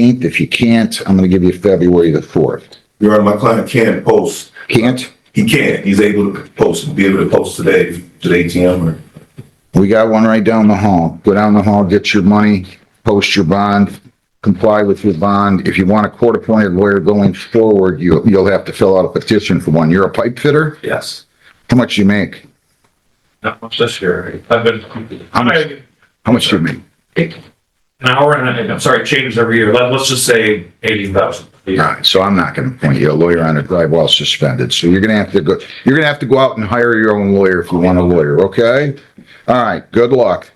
18th. If you can't, I'm going to give you February the 4th. Your Honor, my client can post. Can't? He can. He's able to post, be able to post today, to the ATM or. We got one right down the hall. Go down the hall, get your money, post your bond, comply with your bond. If you want a court-appointed lawyer going forward, you'll have to fill out a petition for one. You're a pipe fitter? Yes. How much do you make? Not much this year. I've been. How much do you make? An hour and I'm sorry, it changes every year. Let's just say 18,000. All right, so I'm not going to appoint you a lawyer on a drive while suspended. So you're going to have to go out and hire your own lawyer if you want a lawyer, okay? All right, good luck.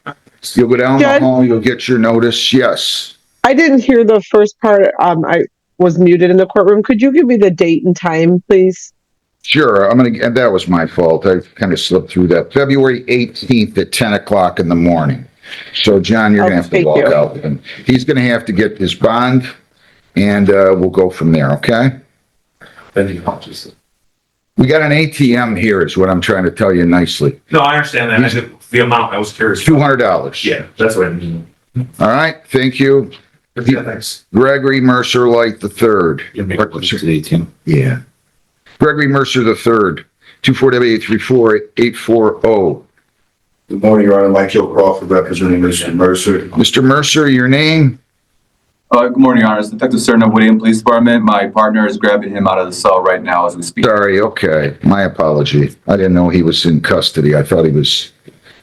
You'll go down the hall, you'll get your notice. Yes. I didn't hear the first part. I was muted in the courtroom. Could you give me the date and time, please? Sure, and that was my fault. I kind of slipped through that. February 18th at 10 o'clock in the morning. So, John, you're going to have to walk out. And he's going to have to get his bond, and we'll go from there, okay? We got an ATM here is what I'm trying to tell you nicely. No, I understand that. The amount, I was curious. $200. Yeah, that's what I mean. All right, thank you. Yeah, thanks. Gregory Mercer Light III. Yeah. Gregory Mercer III, 24-834-840. Good morning, Your Honor. Mike Hill Crawford, representing Mr. Mercer. Mr. Mercer, your name? Good morning, Your Honor. It's Detective Serna, Whittier Police Department. My partner is grabbing him out of the cell right now as we speak. Sorry, okay. My apology. I didn't know he was in custody. I thought he was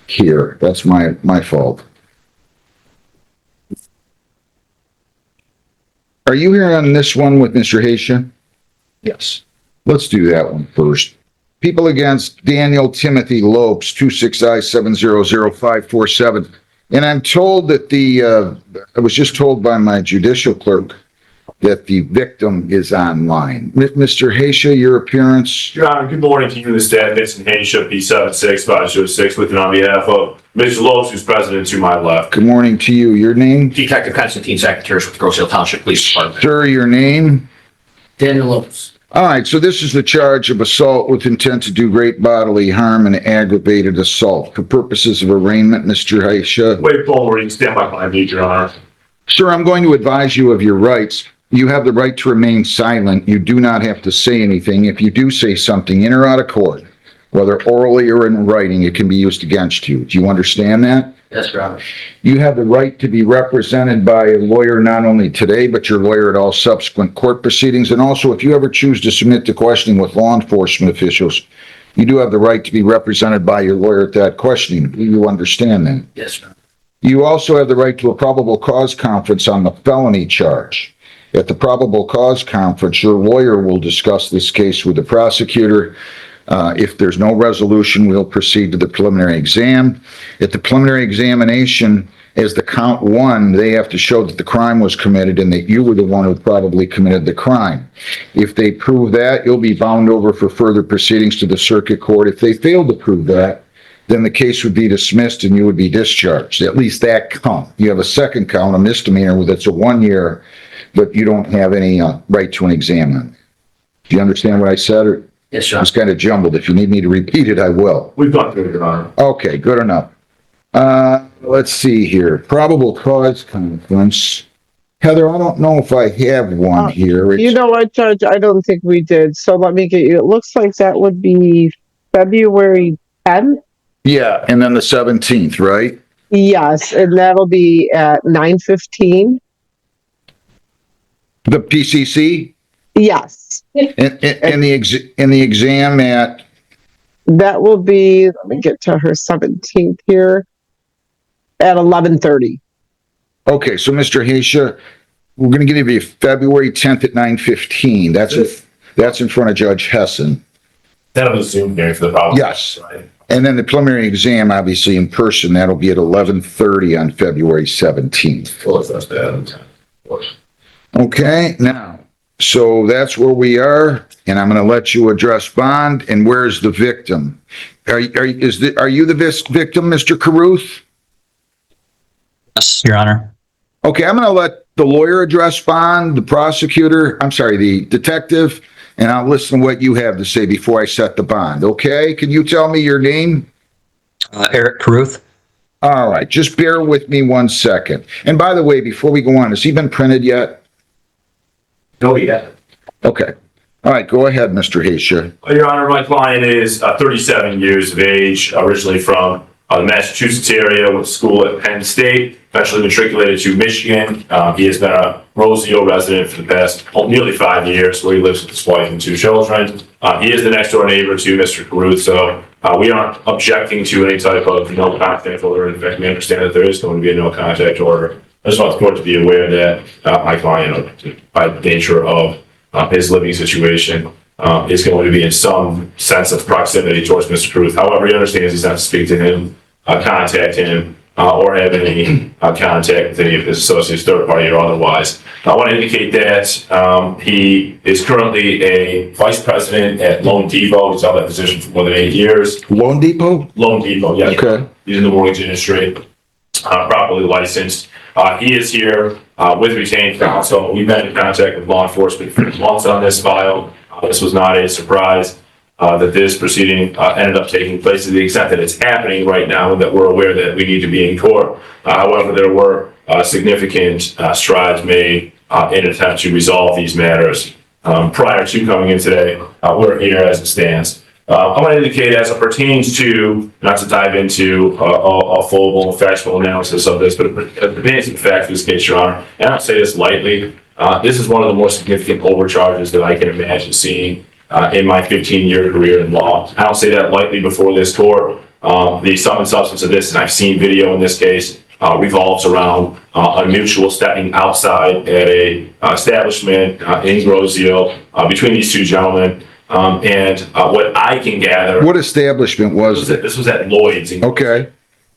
here. That's my fault. Are you here on this one with Mr. Haitian? Yes. Let's do that one first. People against Daniel Timothy Lopes, 26I-700-547. And I'm told that I was just told by my judicial clerk that the victim is online. Mr. Haitian, your appearance? Your Honor, good morning to you, this is Vincent Haitian, P76506, with and on behalf of Mr. Lopes, who's president to my left. Good morning to you. Your name? Detective Constantine Secretaries with Grosse Ile Township Police Department. Sir, your name? Daniel Lopes. All right, so this is the charge of assault with intent to do great bodily harm and aggravated assault. For purposes of arraignment, Mr. Haitian. Wait forward, you stand by my lead, Your Honor. Sir, I'm going to advise you of your rights. You have the right to remain silent. You do not have to say anything. If you do say something in or out of court, whether orally or in writing, it can be used against you. Do you understand that? Yes, Your Honor. You have the right to be represented by a lawyer not only today, but your lawyer at all subsequent court proceedings. And also, if you ever choose to submit to questioning with law enforcement officials, you do have the right to be represented by your lawyer at that questioning. Do you understand that? Yes, Your Honor. You also have the right to a probable cause conference on the felony charge. At the probable cause conference, your lawyer will discuss this case with the prosecutor. If there's no resolution, we'll proceed to the preliminary exam. At the preliminary examination, as the count one, they have to show that the crime was committed and that you were the one who probably committed the crime. If they prove that, you'll be bound over for further proceedings to the circuit court. If they fail to prove that, then the case would be dismissed and you would be discharged. At least that count. You have a second count, a misdemeanor, that's a 1 year, but you don't have any right to an exam on it. Do you understand what I said? Or Yes, Your Honor. it's kind of jumbled. If you need me to repeat it, I will. We've gone through it, Your Honor. Okay, good enough. Let's see here. Probable cause conference. Heather, I don't know if I have one here. You know what, Judge? I don't think we did. So let me get you. It looks like that would be February 10th. Yeah, and then the 17th, right? Yes, and that'll be at 9:15. The PCC? Yes. And the exam at? That will be, let me get to her 17th here, at 11:30. Okay, so Mr. Haitian, we're going to give you February 10th at 9:15. That's in front of Judge Hessen. That was a Zoom hearing for the problem. Yes. Right. And then the preliminary exam, obviously in person, that'll be at 11:30 on February 17th. Well, that's bad. Of course. Okay, now, so that's where we are, and I'm going to let you address bond. And where's the victim? Are you the victim, Mr. Caruth? Yes, Your Honor. Okay, I'm going to let the lawyer address bond, the detective, and I'll listen to what you have to say before I set the bond. Okay, can you tell me your name? Eric Caruth. All right, just bear with me 1 second. And by the way, before we go on, has he been printed yet? No, yeah. Okay. All right, go ahead, Mr. Haysha. Your Honor, my client is 37 years of age, originally from the Massachusetts area, went to school at Penn State, eventually matriculated to Michigan. He has been a Roseau resident for the past nearly 5 years, where he lives with his wife and 2 children. He is the next door neighbor to Mr. Caruth, so we aren't objecting to any type of no contact order. In fact, we understand that there is going to be a no contact order. I just want the court to be aware that my client, by the nature of his living situation, is going to be in some sense of proximity towards Mr. Caruth. However, he understands he's not to speak to him, contact him, or have any contact with any of his associates, third party or otherwise. I want to indicate that he is currently a vice president at Loan Depot. He's held that position for more than 8 years. Loan Depot? Loan Depot, yes. Okay. He's in the mortgage industry, properly licensed. He is here with retained counsel. We've been in contact with law enforcement for months on this file. This was not a surprise that this proceeding ended up taking place to the extent that it's happening right now, and that we're aware that we need to be in court. However, there were significant strides made in an attempt to resolve these matters prior to coming in today. We're here as it stands. I want to indicate, as it pertains to, not to dive into a full factual analysis of this, but it pertains to the fact of this case, Your Honor, and I don't say this lightly, this is one of the more significant overcharges that I can imagine seeing in my 15-year career in law. I don't say that lightly before this court. The sum and substance of this, and I've seen video in this case, revolves around a mutual stepping outside at a establishment in Groseal between these 2 gentlemen. And what I can gather, What establishment was it? this was at Lloyd's. Okay.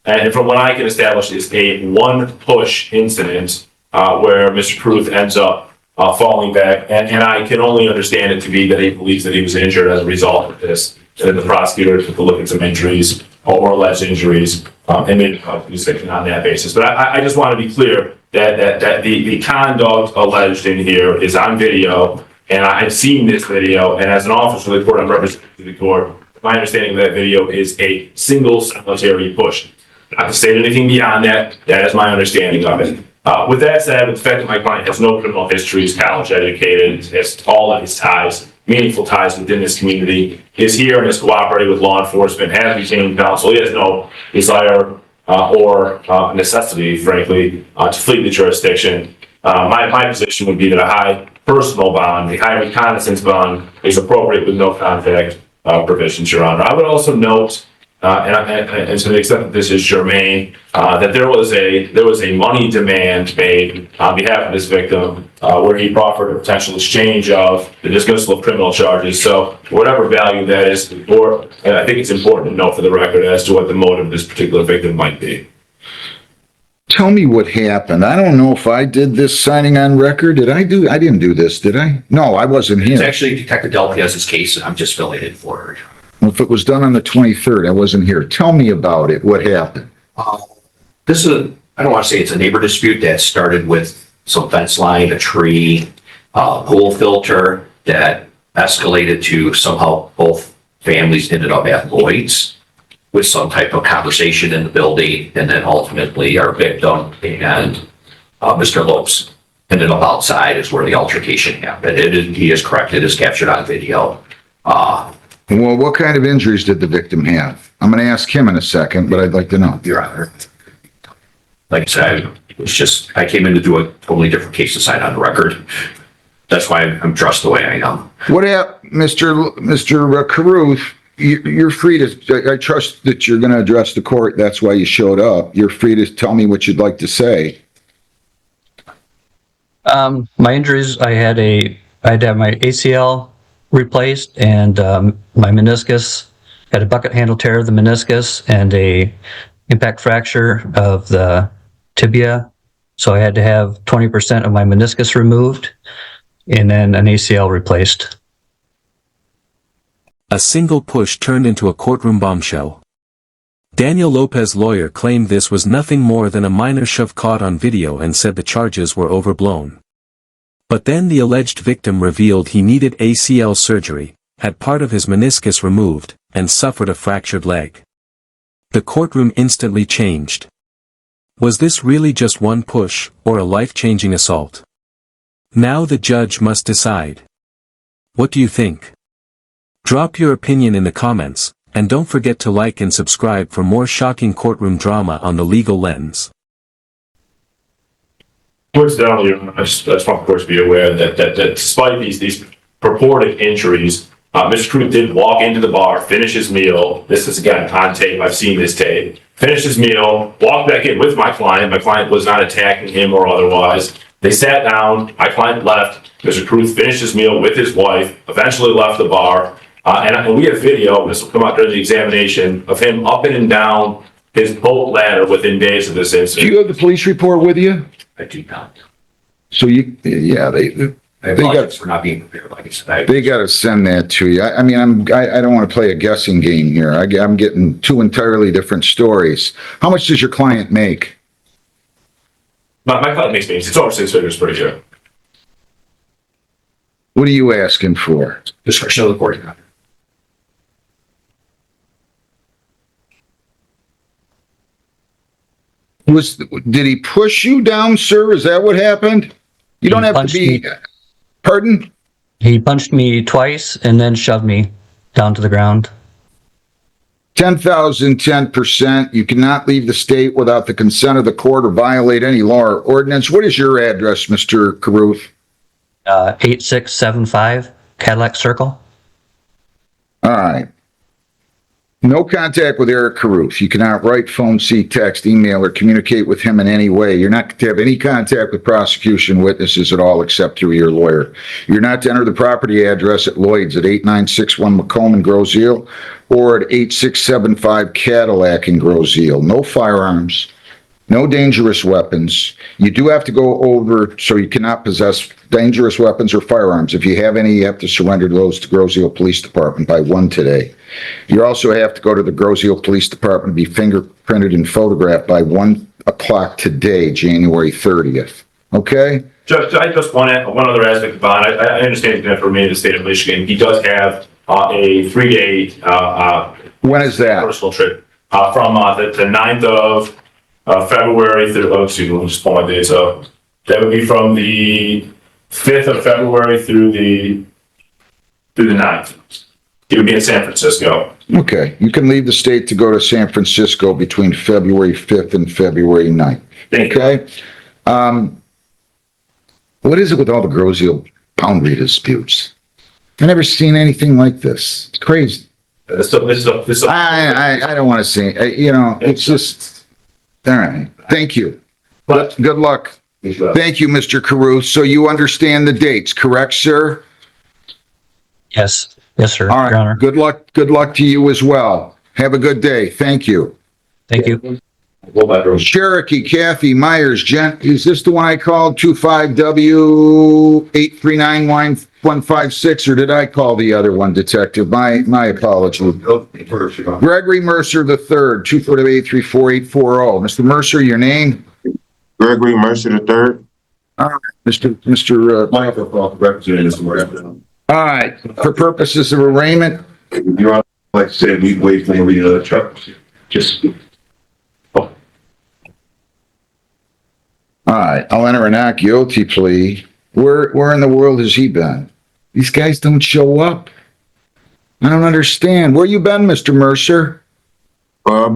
And from what I can establish, is a one-push incident where Mr. Caruth ends up falling back, and I can only understand it to be that he believes that he was injured as a result of this. And the prosecutor took a look at some injuries or alleged injuries and made a decision on that basis. But I just want to be clear that the conduct alleged in here is on video, and I've seen this video, and as an officer of the court, I'm representing the court. My understanding of that video is a single solitary push. Not to say anything beyond that, that is my understanding of it. With that said, the fact that my client has no criminal history, is college educated, has all of his ties, meaningful ties within this community, is here and is cooperating with law enforcement, has retained counsel. He has no desire or necessity, frankly, to flee the jurisdiction. My position would be that a high personal bond, a high reconnaissance bond, is appropriate with no contact provisions, Your Honor. I would also note, and to the extent that this is germane, that there was a money demand made on behalf of this victim, where he proffered a potential exchange of the dismissal of criminal charges. So whatever value that is to the court, and I think it's important to note for the record as to what the motive of this particular victim might be. Tell me what happened. I don't know if I did this signing on record. I didn't do this, did I? No, I wasn't It's here. actually Detective Delpiez's case, and I'm just filling in for her. If it was done on the 23rd, I wasn't here. Tell me about it. What happened? This is, I don't want to say it's a neighbor dispute that started with some fence line, a tree, pool filter that escalated to somehow both families ended up at Lloyd's with some type of conversation in the building, and then ultimately our victim and Mr. Lopes ended up outside is where the altercation happened. He is correct. It is captured on video. Well, what kind of injuries did the victim have? I'm going to ask him in a second, but I'd like to know. Your Honor. Like I said, it's just, I came in to do a totally different case to sign on the record. That's why I'm dressed the way I am. What happened, Mr. Caruth? You're free to, I trust that you're going to address the court. That's why you showed up. You're free to tell me what you'd like to say. My injuries, I had to have my ACL replaced, and my meniscus, had a bucket handle tear of the meniscus and a impact fracture of the tibia. So I had to have 20% of my meniscus removed and then an ACL replaced. A single push turned into a courtroom bombshell. Daniel Lopez's lawyer claimed this was nothing more than a minor shove caught on video and said the charges were overblown. But then the alleged victim revealed he needed ACL surgery, had part of his meniscus removed, and suffered a fractured leg. The courtroom instantly changed. Was this really just one push, or a life-changing assault? Now the judge must decide. What do you think? Drop your opinion in the comments, and don't forget to like and subscribe for more shocking courtroom drama on the legal lens. Coincidentally, I just want the court to be aware that despite these purported injuries, Mr. Cruz did walk into the bar, finish his meal. This is again on tape. I've seen this tape. Finished his meal, walked back in with my client. My client was not attacking him or otherwise. They sat down. My client left. Mr. Cruz finished his meal with his wife, eventually left the bar. And we have video, this will come out during the examination, of him up and down his boat ladder within days of this Do incident. you have the police report with you? I do not. So yeah, I apologize for not being prepared, like I said. they got to send that to you. I mean, I don't want to play a guessing game here. I'm getting two entirely different stories. How much does your client make? My client makes me, it's over 6 figures per year. What are you asking for? Discretion of the court, Your Honor. Did he push you down, sir? Is that what happened? You don't He have to punched be, me. pardon? He punched me twice and then shoved me down to the ground. 10,000, 10%. You cannot leave the state without the consent of the court or violate any law or ordinance. What is your address, Mr. Caruth? 8675 Cadillac Circle. All right. No contact with Eric Caruth. You cannot write, phone, see, text, email, or communicate with him in any way. You're not to have any contact with prosecution witnesses at all except through your lawyer. You're not to enter the property address at Lloyd's at 8961 Macomb in Grosse Ile or at 8675 Cadillac in Grosse Ile. No firearms. No dangerous weapons. You do have to go over, so you cannot possess dangerous weapons or firearms. If you have any, you have to surrender those to Grosse Ile Police Department by 1 today. You also have to go to the Grosse Ile Police Department, be fingerprinted and photographed by 1 o'clock today, January 30th. Okay? Judge, I just one other aspect of bond. I understand he's going to remain in the state of Michigan. He does have a 3-day When is that? personal trip from the 9th of February through, excuse me, let me just pull my dates up. That would be from the 5th of February through the 9th. He would be in San Francisco. Okay. You can leave the state to go to San Francisco between February 5th and February 9th. Thank you. Okay? What is it with all the Grosse Ile boundary disputes? I've never seen anything like this. It's crazy. This I don't want to say, it's just, all right. Thank you. But Good luck. Thank you, Mr. Caruth. So you understand the dates, correct, sir? Yes. Yes, sir, All Your Honor. right. Good luck. Good luck to you as well. Have a good day. Thank you. Thank you. Cherokee, Kathy, Myers, is this the one I called? 25W839156, or did I call the other one, Detective? My apology. Gregory Mercer III, 248-34840. Mr. Mercer, your name? Gregory Mercer III. Mr. Microphone representing Mr. Mercer. All right, for purposes of arraignment, Your Honor, like I said, we wait for the truck. Just. all right, I'll enter a not guilty plea. Where in the world has he been? These guys don't show up. I don't understand. Where you been, Mr. Mercer? Well,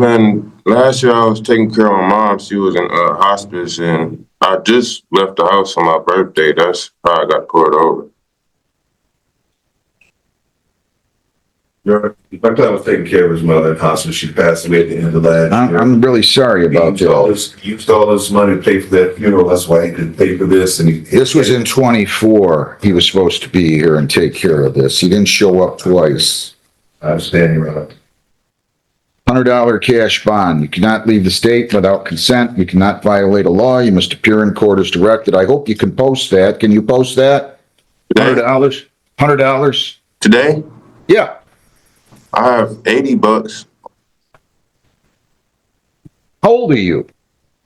last year I was taking care of my mom. She was in hospice, and I just left the house on my birthday. That's how I got pulled over. My client was taking care of his mother in hospice. She passed away at the end of last year. I'm really sorry about that. He used all his money to pay for that funeral. That's why he didn't pay for this. And This was in 24. He was supposed to be here and take care of this. He didn't show up twice. I understand, Your Honor. $100 cash bond. You cannot leave the state without consent. You cannot violate a law. You must appear in court as directed. I hope you can post that. Can you post that? $100? $100? Today, Yeah. I have $80. How old are you?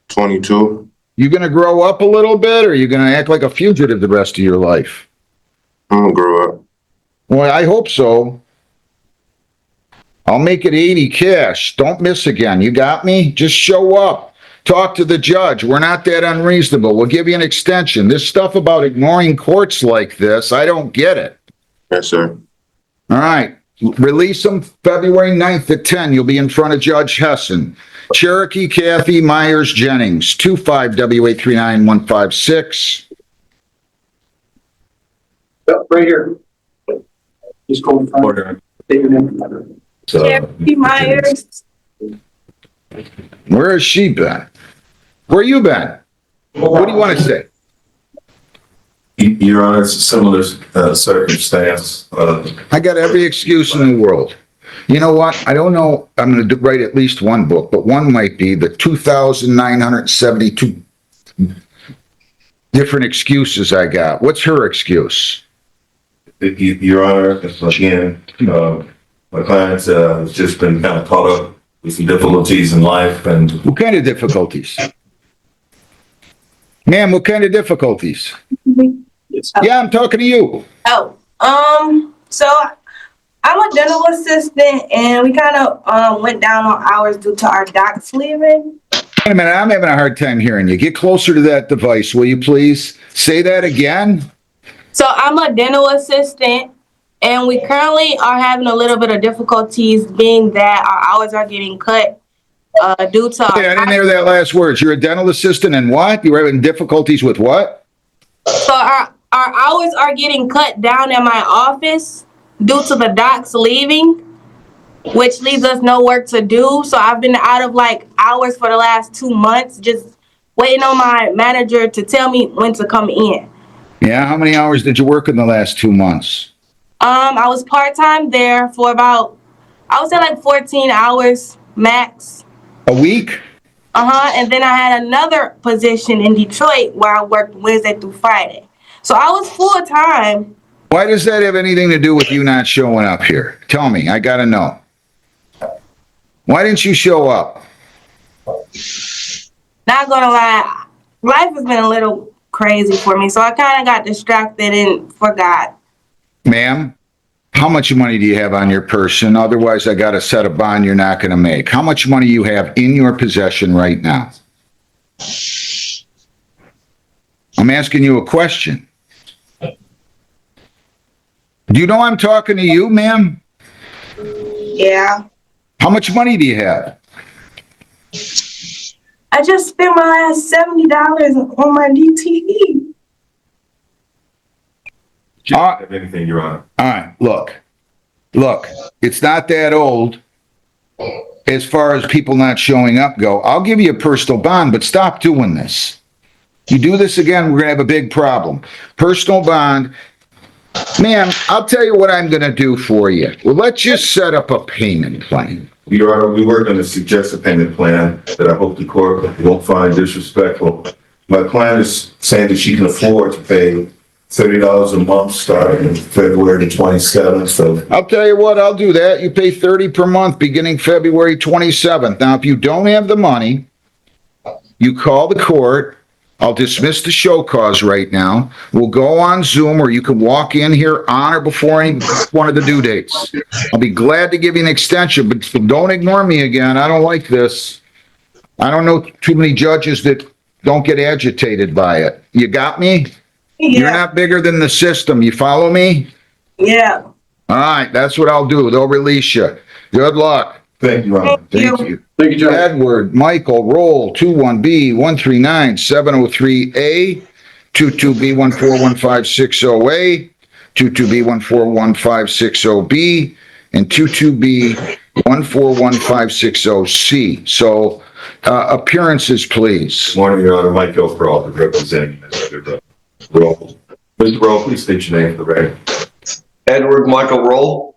22. You gonna grow up a little bit, or are you gonna act like a fugitive the rest of your life? I'm gonna grow up. Well, I hope so. I'll make it 80 cash. Don't miss again. You got me? Just show up. talk to the judge. We're not that unreasonable. We'll give you an extension. This stuff about ignoring courts like this, I don't get it. Yes, sir. All right. Release them February 9th at 10. You'll be in front of Judge Hessen. Cherokee Kathy Myers Jennings, 25W839156. Right here. Just go in front. Order. Cherokee Myers. Where has she been? Where you been? What do you want to say? Your Honor, it's a similar circumstance. I got every excuse in the world. You know what? I don't know. I'm going to write at least one book, but one might be the 2,972 different excuses I got. What's her excuse? Your Honor, again, my client has just been kind of caught up with some difficulties in life and What kind of difficulties? Ma'am, what kind of difficulties? Yeah, I'm talking to you. Oh, so I'm a dental assistant, and we kind of went down on hours due to our docs leaving. Wait a minute, I'm having a hard time hearing you. Get closer to that device, will you please? Say that again? So I'm a dental assistant, and we currently are having a little bit of difficulties, being that our hours are getting cut due to. Hey, I didn't hear that last word. You're a dental assistant and what? You're having difficulties with what? So our hours are getting cut down in my office due to the docs leaving, which leaves us no work to do. So I've been out of hours for the last 2 months, just waiting on my manager to tell me when to come in. Yeah, how many hours did you work in the last 2 months? I was part-time there for about, I would say 14 hours max. A week? And then I had another position in Detroit where I worked Wednesday through Friday. So I was full-time. Why does that have anything to do with you not showing up here? Tell me, I gotta know. Why didn't you show up? Not gonna lie, life has been a little crazy for me, so I kind of got distracted and forgot. Ma'am, how much money do you have on your person? Otherwise, I gotta set a bond you're not gonna make. How much money you have in your possession right now? I'm asking you a question. Do you know I'm talking to you, ma'am? Yeah. How much money do you have? I just spent my last $70 on my DTE. have anything, Your Honor. All right, look, it's not that old as far as people not showing up go. I'll give you a personal bond, but stop doing this. You do this again, we're gonna have a big problem. Personal bond. Ma'am, I'll tell you what I'm gonna do for you. Well, let's just set up a payment plan. Your Honor, we were going to suggest a payment plan that I hope the court won't find disrespectful. My client is saying that she can afford to pay $30 a month starting February 27th, so. I'll tell you what, I'll do that. You pay $30 per month beginning February 27th. Now, if you don't have the money, you call the court. I'll dismiss the show cause right now. We'll go on Zoom, or you can walk in here on or before any one of the due dates. I'll be glad to give you an extension, but don't ignore me again. I don't like this. I don't know too many judges that don't get agitated by it. You got me? Yeah. You're not bigger than the system. You follow me? Yeah. All right, that's what I'll do. They'll release you. Good luck. Thank you, Your Honor. Thank you. Thank you, Judge. Edward, Michael, roll, 21B139703A, 22B141560A, 22B141560B, and 22B141560C. So, appearances, please. Morning, Your Honor. Mike Gilchrist, representing Mr. Roll. Mr. Roll, please state your name for the record. Edward Michael Roll.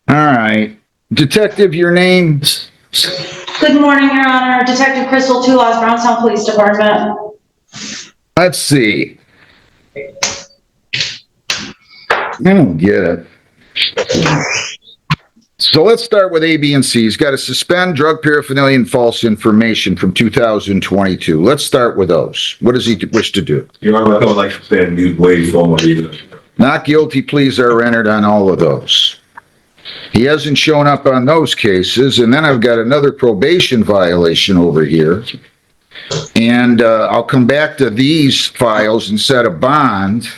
All right. Detective, your name? Good morning, Your Honor. Detective Crystal Tulas, Brownstown Police Department. Let's see. I don't get it. So let's start with A, B, and C. He's got to suspend drug paraphernalia and false information from 2022. Let's start with those. What does he wish to do? Your Honor, I would like to stand mute, wait for my reason. Not guilty pleas are entered on all of those. He hasn't shown up on those cases, and then I've got another probation violation over here. And I'll come back to these files and set a bond.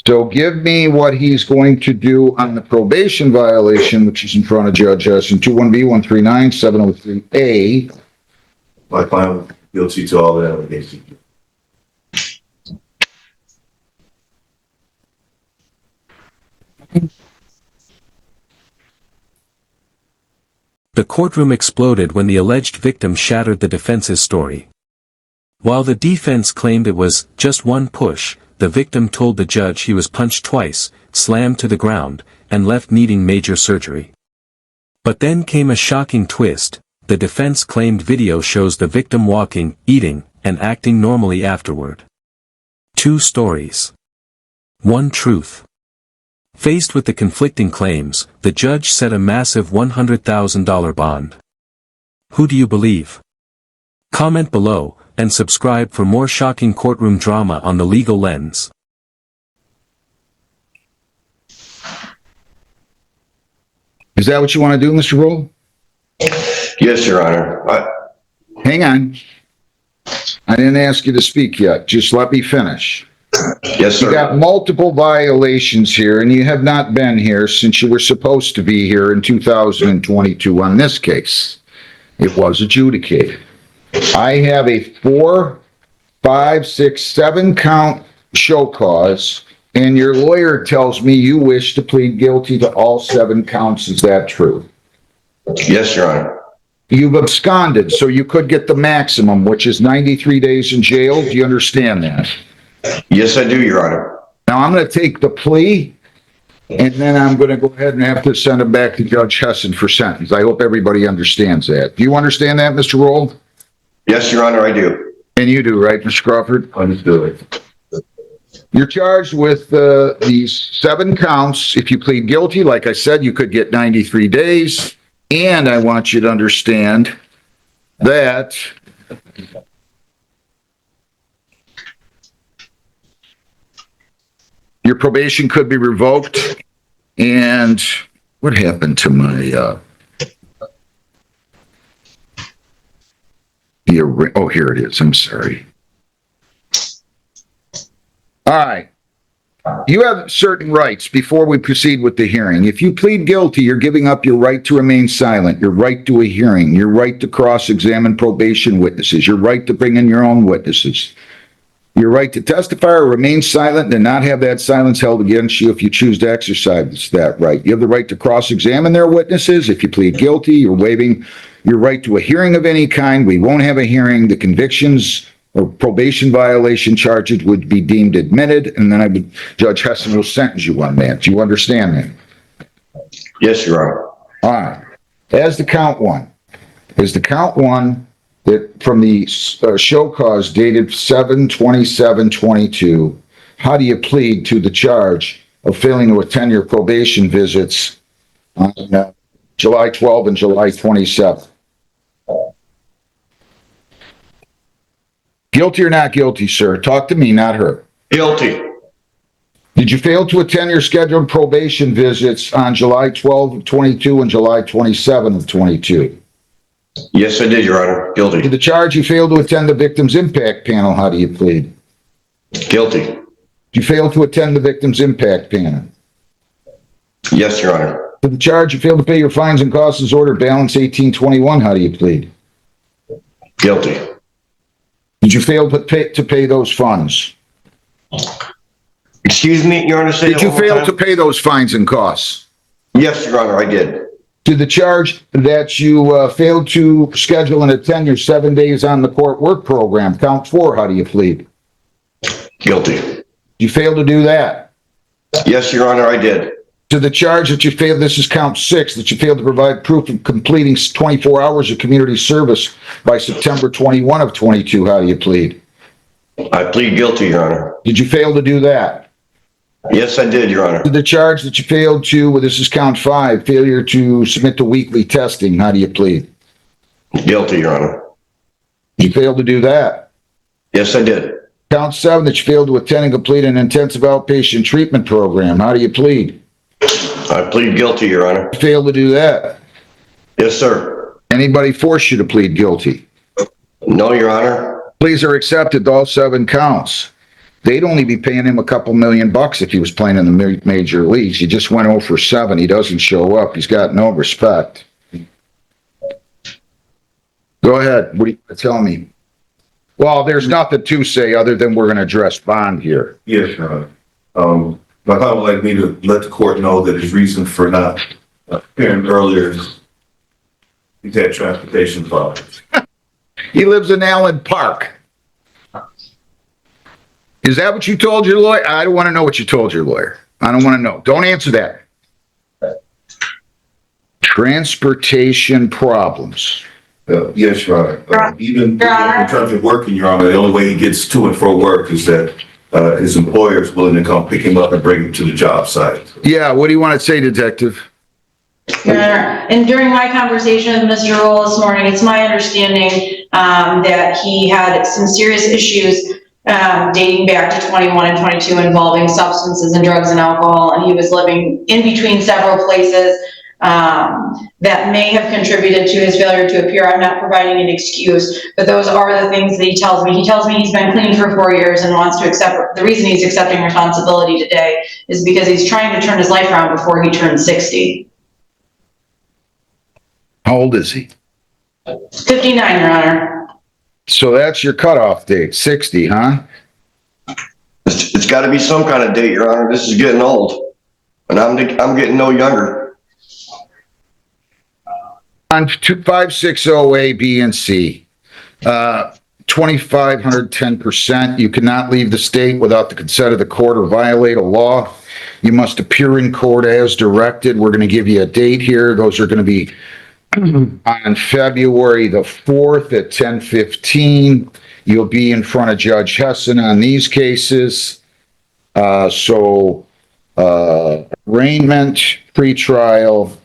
So give me what he's going to do on the probation violation, which is in front of Judge Heston, 21B139703A. My client was guilty to all the allegations. The courtroom exploded when the alleged victim shattered the defense's story. While the defense claimed it was just one push, the victim told the judge he was punched twice, slammed to the ground, and left needing major surgery. But then came a shocking twist. The defense claimed video shows the victim walking, eating, and acting normally afterward. Two stories. One truth. Faced with the conflicting claims, the judge set a massive $100,000 bond. Who do you believe? Comment below, and subscribe for more shocking courtroom drama on The Legal Lens. Is that what you want to do, Mr. Roll? Yes, Your Honor. Hang on. I didn't ask you to speak yet. Just let me finish. Yes, You sir. got multiple violations here, and you have not been here since you were supposed to be here in 2022 on this case. It was adjudicated. I have a 4, 5, 6, 7 count show cause, and your lawyer tells me you wish to plead guilty to all 7 counts. Is that true? Yes, Your Honor. You've absconded, so you could get the maximum, which is 93 days in jail. Do you understand that? Yes, I do, Your Honor. Now, I'm going to take the plea, and then I'm going to go ahead and have to send it back to Judge Heston for sentence. I hope everybody understands that. Do you understand that, Mr. Roll? Yes, Your Honor, I do. And you do, right, Mr. Crawford? Understood. You're charged with these 7 counts. If you plead guilty, like I said, you could get 93 days. And I want you to understand that your probation could be revoked. And what happened to my, oh, here it is. I'm sorry. All right. You have certain rights before we proceed with the hearing. If you plead guilty, you're giving up your right to remain silent, your right to a hearing, your right to cross-examine probation witnesses, your right to bring in your own witnesses, your right to testify or remain silent and not have that silence held against you if you choose to exercise that right. You have the right to cross-examine their witnesses. If you plead guilty, you're waiving your right to a hearing of any kind. We won't have a hearing. The convictions or probation violation charges would be deemed admitted, and then Judge Heston will sentence you on that. Do you understand that? Yes, Your Honor. All right. As to count one, that from the show cause dated 7/27/22, how do you plead to the charge of failing to attend your probation visits on July 12 and July 27? Guilty or not guilty, sir? Talk to me, not her. Guilty. Did you fail to attend your scheduled probation visits on July 12 of 22 and July 27 of 22? Yes, I did, Your Honor. Guilty. To the charge you failed to attend the victim's impact panel, how do you plead? Guilty. Did you fail to attend the victim's impact panel? Yes, Your Honor. To the charge you failed to pay your fines and costs order balance 1821, how do you plead? Guilty. Did you fail to pay those funds? Excuse me, Your Honor, say Did that you one more fail time? to pay those fines and costs? Yes, Your Honor, I did. To the charge that you failed to schedule and attend your 7 days on the court work program, count 4, how do you plead? Guilty. You failed to do that. Yes, Your Honor, I did. To the charge that you failed, this is count 6, that you failed to provide proof of completing 24 hours of community service by September 21 of 22, how do you plead? I plead guilty, Your Honor. Did you fail to do that? Yes, I did, Your Honor. To the charge that you failed to, well, this is count 5, failure to submit to weekly testing, how do you plead? Guilty, Your Honor. You failed to do that. Yes, I did. Count 7, that you failed to attend and complete an intensive outpatient treatment program. How do you plead? I plead guilty, Your Honor. You failed to do that. Yes, sir. Anybody force you to plead guilty? No, Your Honor. Pleas are accepted to all 7 counts. They'd only be paying him a couple $1,000,000 if he was playing in the major leagues. He just went 0 for 7. He doesn't show up. He's got no respect. Go ahead. What are you tell me? Well, there's nothing to say other than we're going to address bond here. Yes, Your Honor. My client would like me to let the court know that his reason for not appearing earlier is he's had transportation problems. He lives in Allen Park. Is that what you told your lawyer? I don't want to know what you told your lawyer. I don't want to know. Don't answer that. Transportation problems. Yes, Your Honor. Even in terms of working, Your Honor, the only way he gets to and fro work is that his employer is willing to come pick him up and bring him to the job site. Yeah, what do you want to say, Detective? Your Honor, and during my conversation with Mr. Roll this morning, it's my understanding that he had some serious issues dating back to 21 and 22 involving substances and drugs and alcohol, and he was living in between several places that may have contributed to his failure to appear. I'm not providing an excuse, but those are the things that he tells me. He tells me he's been clean for 4 years and wants to accept, the reason he's accepting responsibility today is because he's trying to turn his life around before he turns 60. How old is he? 59, Your Honor. So that's your cutoff date, 60, huh? It's got to be some kind of date, Your Honor. This is getting old, and I'm getting no younger. On 2560A, B, and C, 2,510%. You cannot leave the state without the consent of the court or violate a law. You must appear in court as directed. We're going to give you a date here. Those are going to be on February the 4th at 10:15. You'll be in front of Judge Hessen on these cases. Arraignment, pretrial,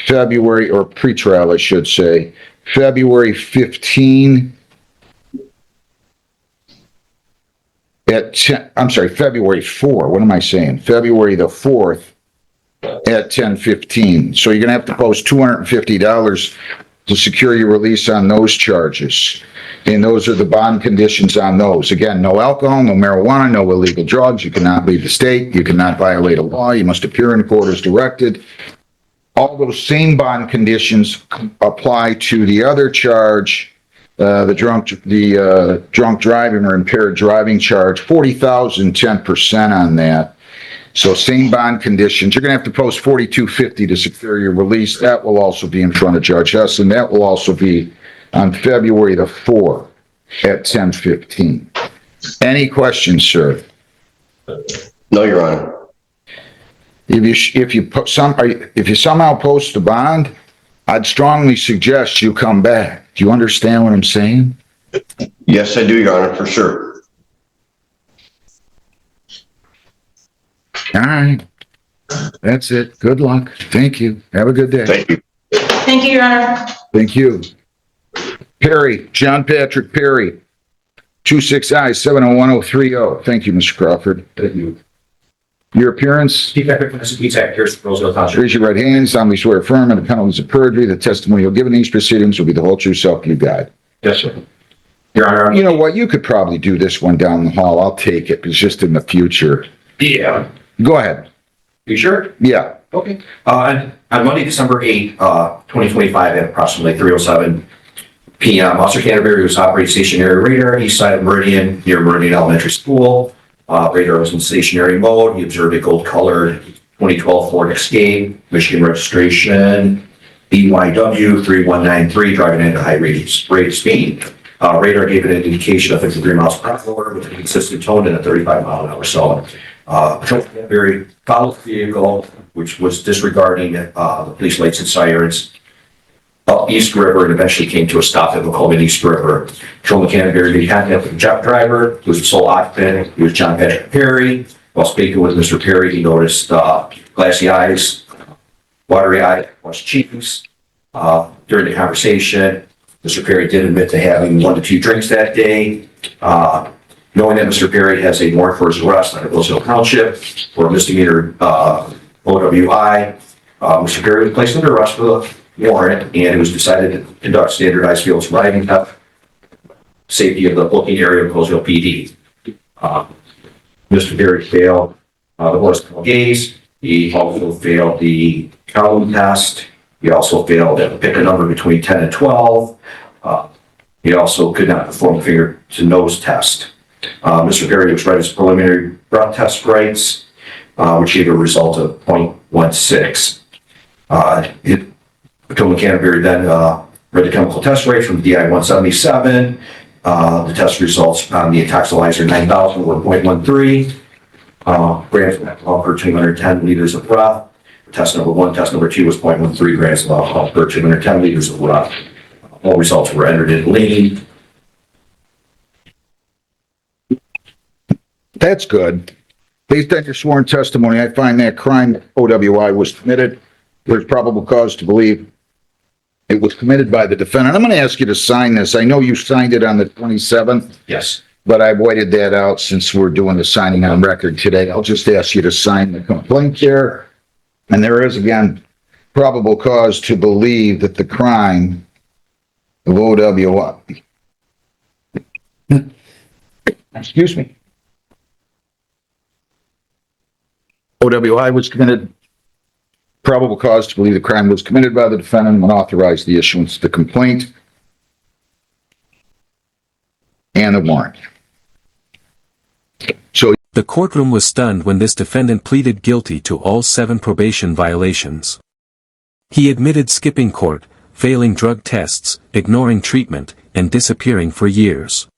February, or pretrial, I should say, February 15 at 10, I'm sorry, February 4. What am I saying? February the 4th at 10:15. So you're going to have to post $250 to secure your release on those charges. And those are the bond conditions on those. Again, no alcohol, no marijuana, no illegal drugs. You cannot leave the state. You cannot violate a law. You must appear in court as directed. All those same bond conditions apply to the other charge, the drunk driving or impaired driving charge, 40,000, 10% on that. So same bond conditions. You're going to have to post $4,250 to secure your release. That will also be in front of Judge Hessen. That will also be on February the 4th at 10:15. Any questions, sir? No, Your Honor. If you somehow post a bond, I'd strongly suggest you come back. Do you understand what I'm saying? Yes, I do, Your Honor, for sure. All right. That's it. Good luck. Thank you. Have a good day. Thank you. Thank you, Your Honor. Thank you. Perry, John Patrick Perry, 26I-701030. Thank you, Mr. Crawford. Thank you. Your appearance? Chief Executive here's Roseville Township. Raise your right hand. Solemnly swear affirm under the penalties of perjury. The testimony you'll give in these proceedings will be the whole true self you guide. Yes, sir. Your Honor. You know what? You could probably do this one down the hall. I'll take it. It's just in the future. Yeah. Go ahead. You sure? Yeah. Okay. On Monday, December 8th, 2025 at approximately 3:07 p.m., Officer Canterbury was operating stationary radar east side of Meridian near Meridian Elementary School. Radar was in stationary mode. He observed a gold-colored 2012 Ford Escape, Michigan registration, BYW 3193, driving at a high rate of speed. Radar gave an indication of 53 miles per hour with a consistent tone and a 35-mile-an-hour zone. Canterbury followed the vehicle, which was disregarding the police lights and sirens, up East River, and eventually came to a stop at McColeman East River. Patrolman Canterbury had met with the jet driver, who was the sole occupant. He was John Patrick Perry. While speaking with Mr. Perry, he noticed glassy eyes, watery eyes, was cheeks. During the conversation, Mr. Perry did admit to having 1 to 2 drinks that day. knowing that Mr. Perry has a warrant for his arrest under Roseville Township for a misdemeanor OWI, Mr. Perry was placed under arrest for the warrant, and it was decided to conduct standardized field sobriety test, safety of the booking area of Roseville PD. Mr. Perry failed the horizontal gaze. He also failed the column test. He also failed to pick a number between 10 and 12. He also could not perform a finger to nose test. Mr. Perry was read his preliminary breath test rights, which gave a result of 0.16. Patrolman Canterbury then read the chemical test rate from DI 177. The test results on the Toxilizer 9000 were 0.13 grams of alcohol per 210 liters of breath. Test number 1, test number 2 was 0.13 grams of alcohol per 210 liters of breath. All results were entered in lean. That's good. Based on your sworn testimony, I find that crime OWI was committed. There's probable cause to believe it was committed by the defendant. I'm going to ask you to sign this. I know you signed it on the 27th, Yes. but I waited that out since we're doing the signing on record today. I'll just ask you to sign the complaint there. And there is, again, probable cause to believe that the crime of OWI, excuse me, OWI was committed. Probable cause to believe the crime was committed by the defendant and authorized the issuance of the complaint and the warrant. So The courtroom was stunned when this defendant pleaded guilty to all 7 probation violations. He admitted skipping court, failing drug tests, ignoring treatment, and disappearing for years.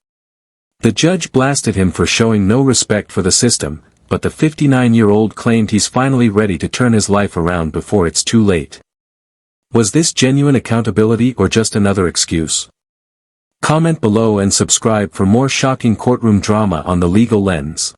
The judge blasted him for showing no respect for the system, but the 59-year-old claimed he's finally ready to turn his life around before it's too late. Was this genuine accountability or just another excuse? Comment below and subscribe for more shocking courtroom drama on The Legal Lens.